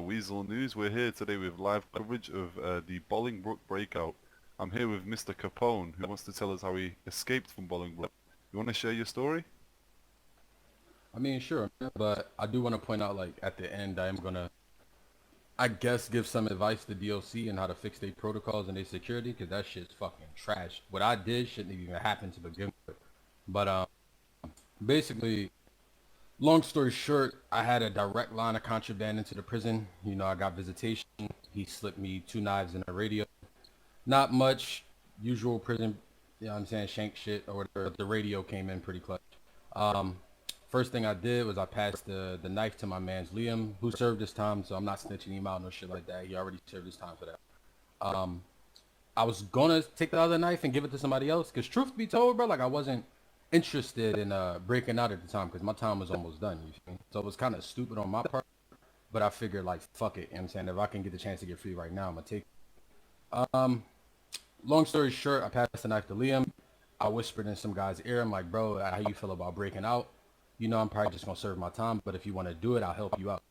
Weazel News. We're here today with live coverage of the Bollingbroke breakout. I'm here with Mr. Capone, who wants to tell us how he escaped from Bollingbroke. You want to share your story? I mean, sure, but I do want to point out, like, at the end, I am gonna, I guess, give some advice to DLC and how to fix their protocols and their security, because that shit's fucking trash. What I did shouldn't even happen to begin with. But basically, long story short, I had a direct line of contraband into the prison. You know, I got visitation. He slipped me 2 knives and a radio. Not much, usual prison, you know what I'm saying, shank shit or whatever. The radio came in pretty clutch. Um, First thing I did was I passed the knife to my man's Liam, who served his time, so I'm not snitching him out no shit like that. He already served his time for that. Um, I was gonna take the other knife and give it to somebody else, cause truth be told, bro, like I wasn't interested in breaking out at the time, cause my time was almost done. You feel me? So it was kind of stupid on my part, but I figured like fuck it. You know what I'm saying, if I can get the chance to get free right now, I'm gonna take it. Long story short, I passed the knife to Liam. I whispered in some guy's ear. I'm like, bro, how you feel about breaking out? You know, I'm probably just gonna serve my time, but if you want to do it, I'll help you out.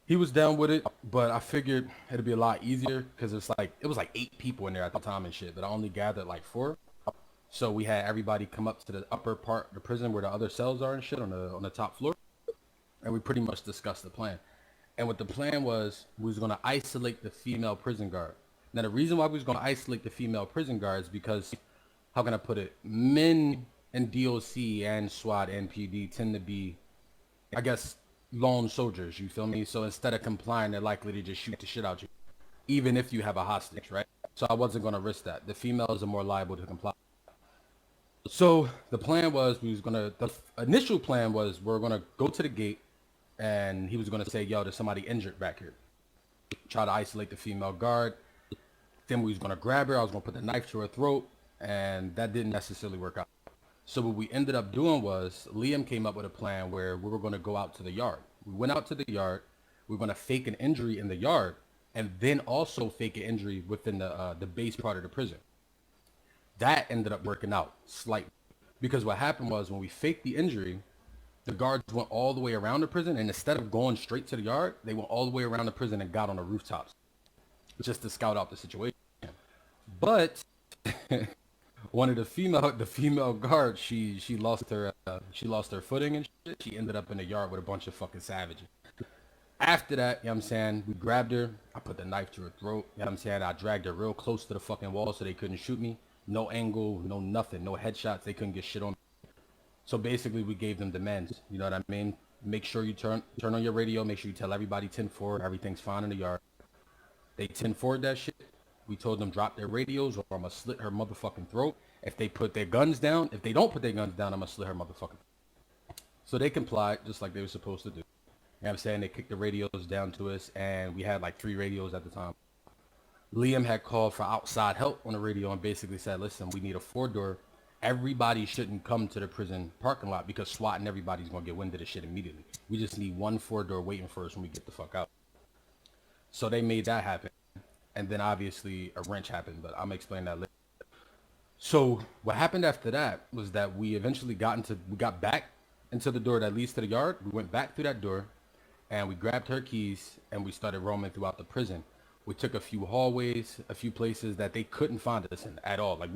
He was down with it, but I figured it'd be a lot easier because it was like 8 people in there at the time and shit, but I only gathered like 4. So we had everybody come up to the upper part of the prison where the other cells are and shit on the top floor, and we pretty much discussed the plan. And what the plan was, we was gonna isolate the female prison guard. Now the reason why we was gonna isolate the female prison guard is because, how can I put it? Men in DOC and SWAT and PD tend to be, I guess, lone soldiers. You feel me? So instead of complying, they're likely to just shoot the shit out you, even if you have a hostage, right? So I wasn't gonna risk that. The females are more liable to comply. So the plan was the initial plan was we're gonna go to the gate, and he was gonna say, "Yo, there's somebody injured back here." Try to isolate the female guard. Then we was gonna grab her. I was gonna put the knife to her throat, and that didn't necessarily work out. So what we ended up doing was Liam came up with a plan where we were gonna go out to the yard. We went out to the yard. We were gonna fake an injury in the yard, and then also fake an injury within the base part of the prison. That ended up working out slightly, because what happened was when we faked the injury, the guards went all the way around the prison, and instead of going straight to the yard, they went all the way around the prison and got on the rooftops just to scout out the situation. But one of the female guards, she lost her footing and shit. She ended up in the yard with a bunch of fucking savages. After that, you know what I'm saying, we grabbed her. I put the knife to her throat. You know what I'm saying, I dragged her real close to the fucking wall so they couldn't shoot me. No angle, no nothing, no headshots. They couldn't get shit on me. So basically, we gave them demands. You know what I mean? Make sure you turn on your radio. Make sure you tell everybody 10-4. Everything's fine in the yard. They 10-4'd that shit. We told them drop their radios or I'm gonna slit her motherfucking throat. If they put their guns down, if they don't put their guns down, I'm gonna slit her motherfucking. So they complied just like they were supposed to do. You know what I'm saying? They kicked the radios down to us, and we had like 3 radios at the time. Liam had called for outside help on the radio and basically said, listen, we need a 4-door. Everybody shouldn't come to the prison parking lot because SWAT and everybody's gonna get wind of the shit immediately. We just need one 4-door waiting for us when we get the fuck out. So they made that happen. And then obviously a wrench happened, but I'm gonna explain that later. So what happened after that was that we eventually got back into the door that leads to the yard. We went back through that door, and we grabbed her keys, and we started roaming throughout the prison. We took a few hallways, a few places that they couldn't find us in at all. Like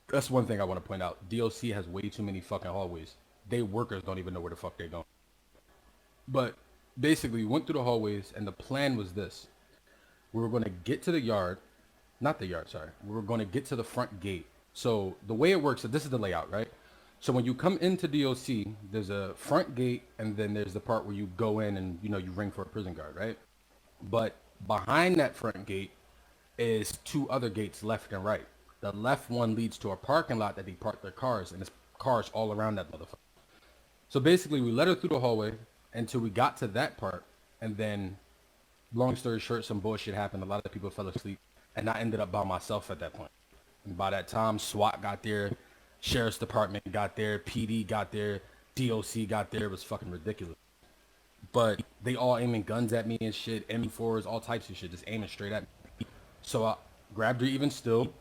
that's one thing I want to point out. DOC has way too many fucking hallways. They workers don't even know where the fuck they're going. But basically, we went through the hallways, and the plan was this. We were going to get to the yard, not the yard, sorry. We were going to get to the front gate. So the way it works, so this is the layout, right? So when you come into DOC, there's a front gate, and then there's the part where you go in and, you know, you ring for a prison guard, right? But behind that front gate is 2 other gates, left and right. The left one leads to a parking lot that they park their cars, and there's cars all around that motherfucker. So basically, we let her through the hallway until we got to that part, and then, long story short, some bullshit happened. A lot of people fell asleep, and I ended up by myself at that point. And by that time, SWAT got there, Sheriff's Department got there, PD got there, DOC got there. It was fucking ridiculous. But they all aiming guns at me and shit, M4s, all types of shit, just aiming straight at me. So I grabbed her even still,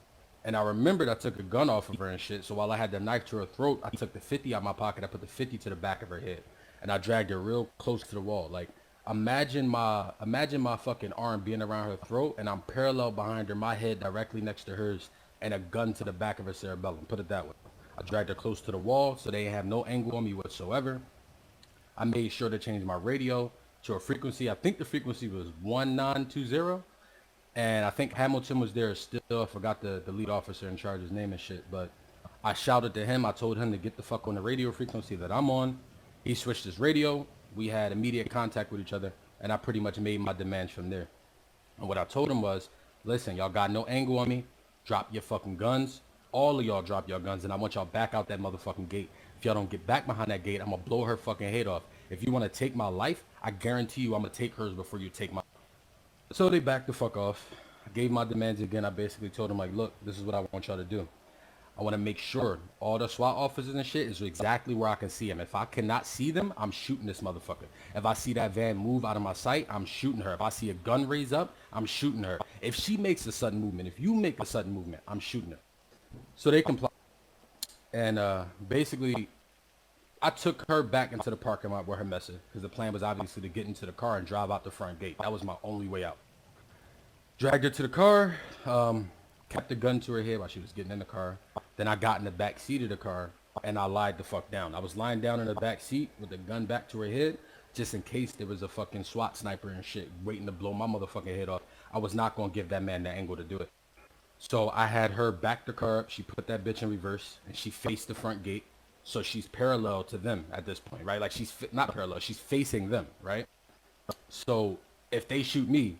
and I remembered I took a gun off of her and shit. So while I had the knife to her throat, I took the 50 out of my pocket. I put the 50 to the back of her head, and I dragged her real close to the wall. Like, Imagine my fucking arm being around her throat and I'm parallel behind her, my head directly next to hers, and a gun to the back of her cerebellum. Put it that way. I dragged her close to the wall so they have no angle on me whatsoever. I made sure to change my radio to a frequency. I think the frequency was 1920. And I think Hamilton was there still. I forgot the lead officer in charge, his name and shit. But I shouted to him. I told him to get the fuck on the radio frequency that I'm on. He switched his radio. We had immediate contact with each other. And I pretty much made my demands from there. And what I told him was, listen, y'all got no angle on me. Drop your fucking guns. All of y'all drop your guns. And I want y'all back out that motherfucking gate. If y'all don't get back behind that gate, I'm going to blow her fucking head off. If you want to take my life, I guarantee you I'm going to take hers before you take my. So they backed the fuck off. I gave my demands again. I basically told them, like, look, this is what I want y'all to do. I want to make sure all the SWAT officers and shit is exactly where I can see them. If I cannot see them, I'm shooting this motherfucker. If I see that van move out of my sight, I'm shooting her. If I see a gun raise up, I'm shooting her. If she makes a sudden movement, if you make a sudden movement, I'm shooting her. So they complied. And basically, I took her back into the parking lot where her mess is, because the plan was obviously to get into the car and drive out the front gate. That was my only way out. Dragged her to the car, kept the gun to her head while she was getting in the car. Then I got in the back seat of the car and I lied the fuck down. I was lying down in the back seat with the gun back to her head, just in case there was a fucking SWAT sniper and shit waiting to blow my motherfucking head off. I was not going to give that man the angle to do it. So I had her back the car up. She put that bitch in reverse and she faced the front gate. So she's parallel to them at this point, right? Like she's not parallel. She's facing them, right? So if they shoot me,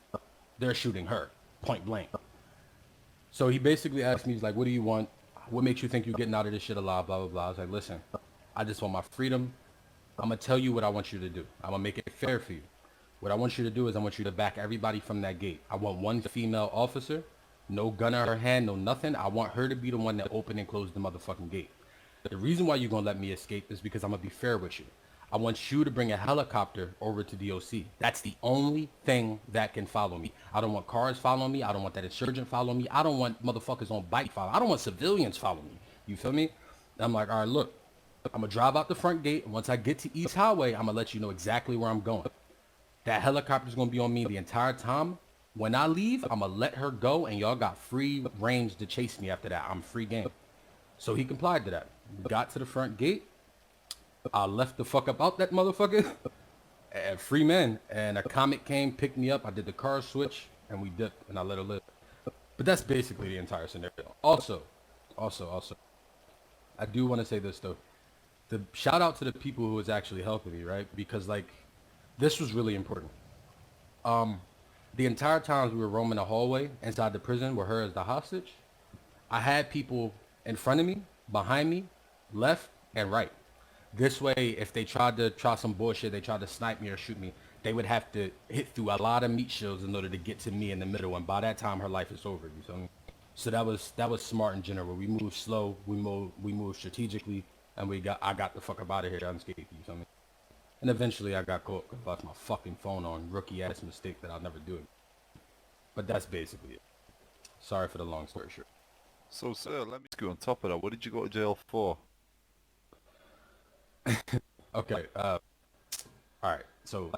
they're shooting her, point blank. So he basically asked me, he's like, what do you want? What makes you think you're getting out of this shit alive, blah, blah, blah. I was like, listen, I just want my freedom. I'm going to tell you what I want you to do. I'm going to make it fair for you. What I want you to do is I want you to back everybody from that gate. I want one female officer, no gun in her hand, no nothing. I want her to be the one that opened and closed the motherfucking gate. The reason why you're going to let me escape is because I'm going to be fair with you. I want you to bring a helicopter over to DOC. That's the only thing that can follow me. I don't want cars following me. I don't want that insurgent following me. I don't want motherfuckers on bike following. I don't want civilians following me. You feel me? And I'm like, all right, look, I'm going to drive out the front gate. And once I get to East Highway, I'm going to let you know exactly where I'm going. That helicopter's going to be on me the entire time. When I leave, I'm going to let her go. And y'all got free range to chase me after that. I'm free game. So he complied to that. We got to the front gate. I left the fuck up out that motherfucker. Free man. And a comic came, picked me up. I did the car switch, and we dipped, and I let her live. But that's basically the entire scenario. Also, I do want to say this, though. The shout out to the people who was actually helping me, right? Because, like, this was really important. The entire time we were roaming the hallway inside the prison with her as the hostage, I had people in front of me, behind me, left, and right. This way, if they tried to try some bullshit, they tried to snipe me or shoot me, they would have to hit through a lot of meat shields in order to get to me in the middle. And by that time, her life is over. You feel me? So that was smart in general. We moved slow, we moved strategically, and I got the fuck up out of here unscathed. You feel me? And eventually, I got caught because I left my fucking phone on. Rookie ass mistake that I'll never do it. But that's basically it. Sorry for the long story short. So, sir, let me ask you on top of that, what did you go to jail for? Okay, all right, so,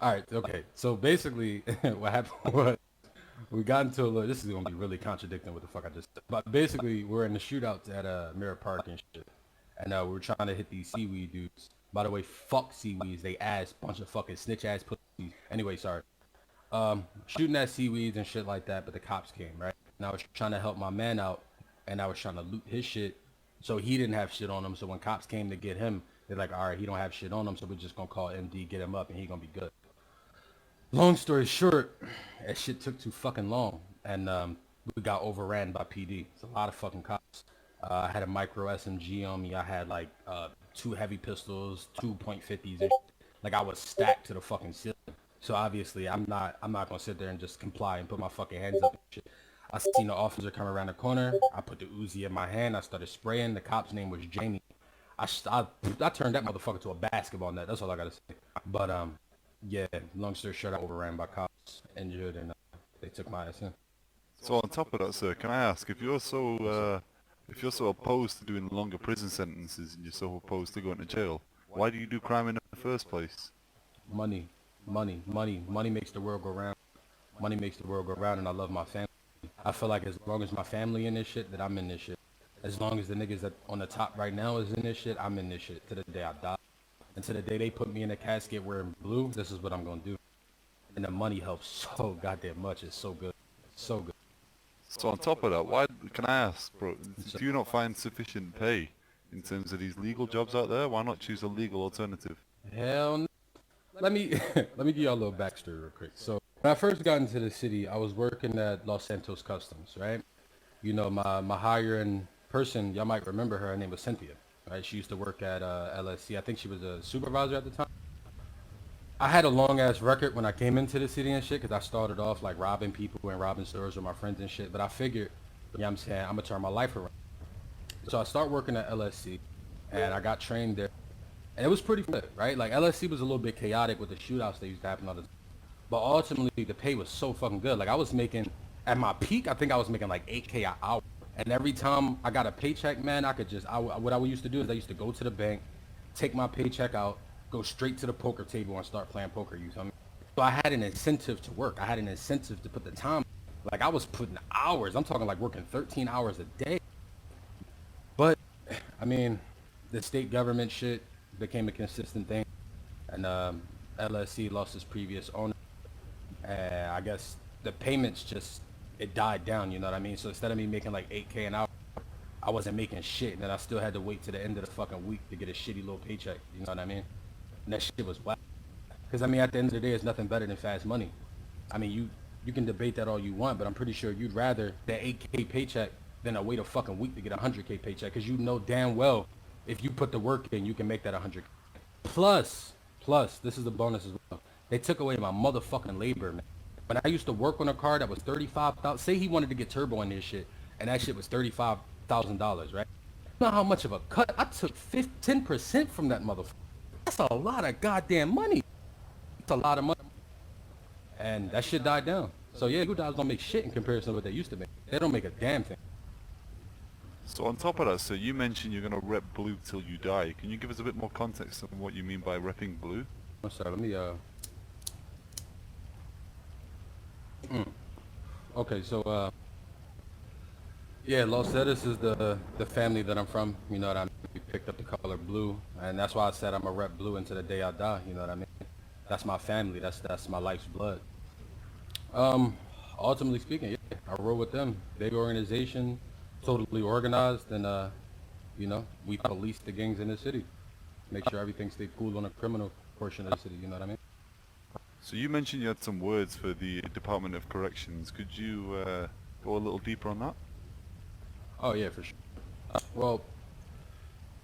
okay, so basically, what happened was, we got into a little, this is going to be really contradicting what the fuck I just said, but basically, we're in the shootouts at Mirror Park and shit, and we were trying to hit these seaweed dudes. By the way, fuck seaweeds, they ass, bunch of fucking snitch-ass pussies. Anyway, sorry. Shooting at seaweeds and shit like that, but the cops came, right? And I was trying to help my man out, and I was trying to loot his shit, so he didn't have shit on him. So when cops came to get him, they're like, all right, he don't have shit on him, so we're just gonna call MD, get him up, and he gonna be good. Long story short, that shit took too fucking long, and we got overran by PD. It's a lot of fucking cops. I had a micro SMG on me. I had like 2 heavy pistols, 2.50s, and like I was stacked to the fucking ceiling. So obviously, I'm not gonna sit there and just comply and put my fucking hands up and shit. I seen the officer come around the corner. I put the Uzi in my hand. I started spraying. The cop's name was Jamie. I turned that motherfucker to a basketball net. That's all I gotta say. But yeah, long story short, I overran by cops, injured, and they took my ass in. So on top of that, sir, can I ask, if you're so opposed to doing longer prison sentences and you're so opposed to going to jail, why do you do crime in the first place? money, money makes the world go round. Money makes the world go round, and I love my family. I feel like as long as my family in this shit, that I'm in this shit. As long as the niggas that on the top right now is in this shit, I'm in this shit to the day I die. And to the day they put me in a casket wearing blue, this is what I'm gonna do. And the money helps so goddamn much. It's so good, so good. So on top of that, why can I ask, bro? Do you not find sufficient pay in terms of these legal jobs out there? Why not choose a legal alternative? Hell no. Let me let me give y'all a little backstory real quick. So when I first got into the city, I was working at Los Santos Customs, right? You know, my hiring person, y'all might remember her. Her name was Cynthia, right? She used to work at LSC. I think she was a supervisor at the time. I had a long ass record when I came into the city and shit, because I started off like robbing people and robbing stores with my friends and shit. But I figured, you know what I'm saying, I'm gonna turn my life around. So I started working at LSC, and I got trained there. And it was pretty good, right? Like LSC was a little bit chaotic with the shootouts that used to happen all the time. But ultimately, the pay was so fucking good. Like I was making, at my peak, I think I was making like 8K an hour. And every time I got a paycheck, man, I could just, what I used to do is I used to go to the bank, take my paycheck out, go straight to the poker table and start playing poker. You feel me? So I had an incentive to work. I had an incentive to put the time. Like I was putting hours. I'm talking like working 13 hours a day. But I mean, the state government shit became a consistent thing, and LSC lost its previous owner. I guess the payments just it died down. You know what I mean? So instead of me making like 8K an hour, I wasn't making shit, and then I still had to wait to the end of the fucking week to get a shitty little paycheck. You know what I mean? And that shit was whack. Because I mean, at the end of the day, it's nothing better than fast money. I mean, you can debate that all you want, but I'm pretty sure you'd rather that 8K paycheck than a wait a fucking week to get a 100K paycheck. Because you know damn well if you put the work in, you can make that 100K. Plus, this is the bonus as well. They took away my motherfucking labor, man. When I used to work on a car that was 35,000, say he wanted to get turbo in this shit, and that shit was $35,000, right? You know how much of a cut? I took 10% from that motherfucker. That's a lot of goddamn money. It's a lot of money. And that shit died down. So yeah, you guys don't make shit in comparison to what they used to make. They don't make a damn thing. So on top of that, so you mentioned you're gonna rep blue till you die. Can you give us a bit more context on what you mean by repping blue? I'm sorry, let me Okay, so yeah, Los Zetas is the family that I'm from. You know what I mean? We picked up the color blue, and that's why I said I'm a rep blue until the day I die. You know what I mean? That's my family. That's my life's blood. Ultimately speaking, yeah, I roll with them. Big organization, totally organized, and you know, we police the gangs in the city. Make sure everything stays cool on the criminal portion of the city. You know what I mean? So you mentioned you had some words for the Department of Corrections. Could you go a little deeper on that? Oh yeah, for sure. Well,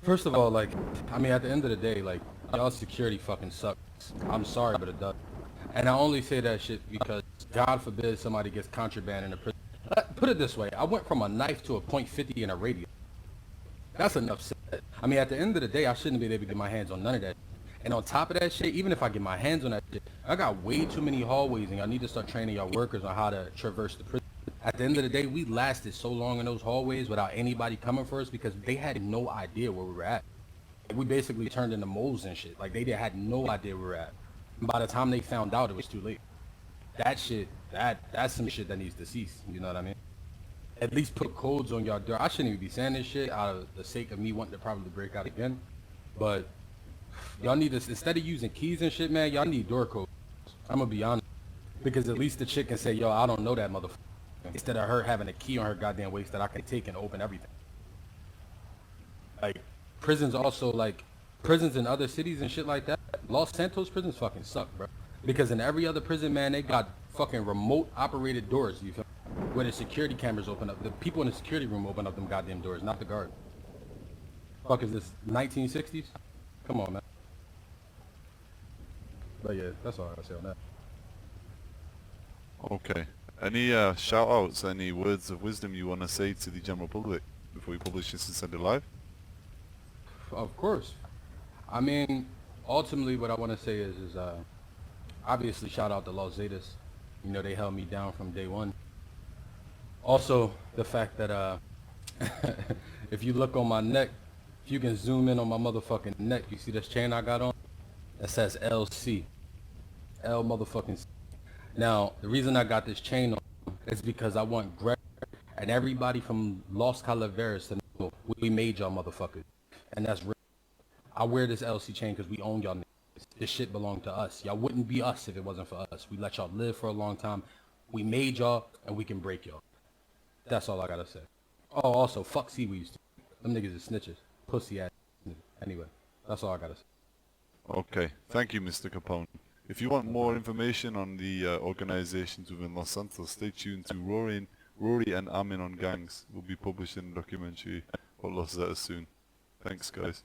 first of all, like, I mean, at the end of the day, like, y'all security fucking sucks. I'm sorry, but it does. And I only say that shit because, God forbid, somebody gets contraband in a prison. Put it this way, I went from a knife to a .50 in a radio. That's enough said. I mean, at the end of the day, I shouldn't be able to get my hands on none of that. And on top of that shit, even if I get my hands on that shit, I got way too many hallways, and I need to start training y'all workers on how to traverse the prison. At the end of the day, we lasted so long in those hallways without anybody coming for us because they had no idea where we were at. We basically turned into moles and shit. Like, they had no idea where we were at. And by the time they found out, it was too late. That shit, that's some shit that needs to cease. You know what I mean? At least put codes on y'all door. I shouldn't even be saying this shit out of the sake of me wanting to probably break out again. But y'all need to, instead of using keys and shit, man, y'all need door codes. I'm gonna be honest. Because at least the chick can say, yo, I don't know that motherfucker. Instead of her having a key on her goddamn waist that I can take and open everything. Like, prisons also, like, prisons in other cities and shit like that. Los Santos prisons fucking suck, bro. Because in every other prison, man, they got fucking remote operated doors, you feel me? Where the security cameras open up. The people in the security room open up them goddamn doors, not the guard. Fuck is this, 1960s? Come on, man. But yeah, that's all I gotta say on that. Okay. Any shout outs, any words of wisdom you want to say to the general public before we publish this and send it live? Of course. I mean, ultimately what I want to say is obviously shout out to Los Zetas. You know, they held me down from day one. Also, the fact that if you look on my neck, if you can zoom in on my motherfucking neck, you see this chain I got on? That says LC. L motherfucking. Now, the reason I got this chain on is because I want Greg and everybody from Los Calaveras to know we made y'all motherfuckers. And that's real. I wear this LC chain because we own y'all niggas. This shit belonged to us. Y'all wouldn't be us if it wasn't for us. We let y'all live for a long time. We made y'all and we can break y'all. That's all I gotta say. Oh, also, fuck seaweeds. Them niggas is snitches. Pussy ass niggas. Anyway, that's all I gotta say. Okay, thank you, Mr. Capone. If you want more information on the organizations within Los Santos, stay tuned to Rory and Amin on Gangs. We'll be publishing a documentary about Los Zetas soon. Thanks, guys.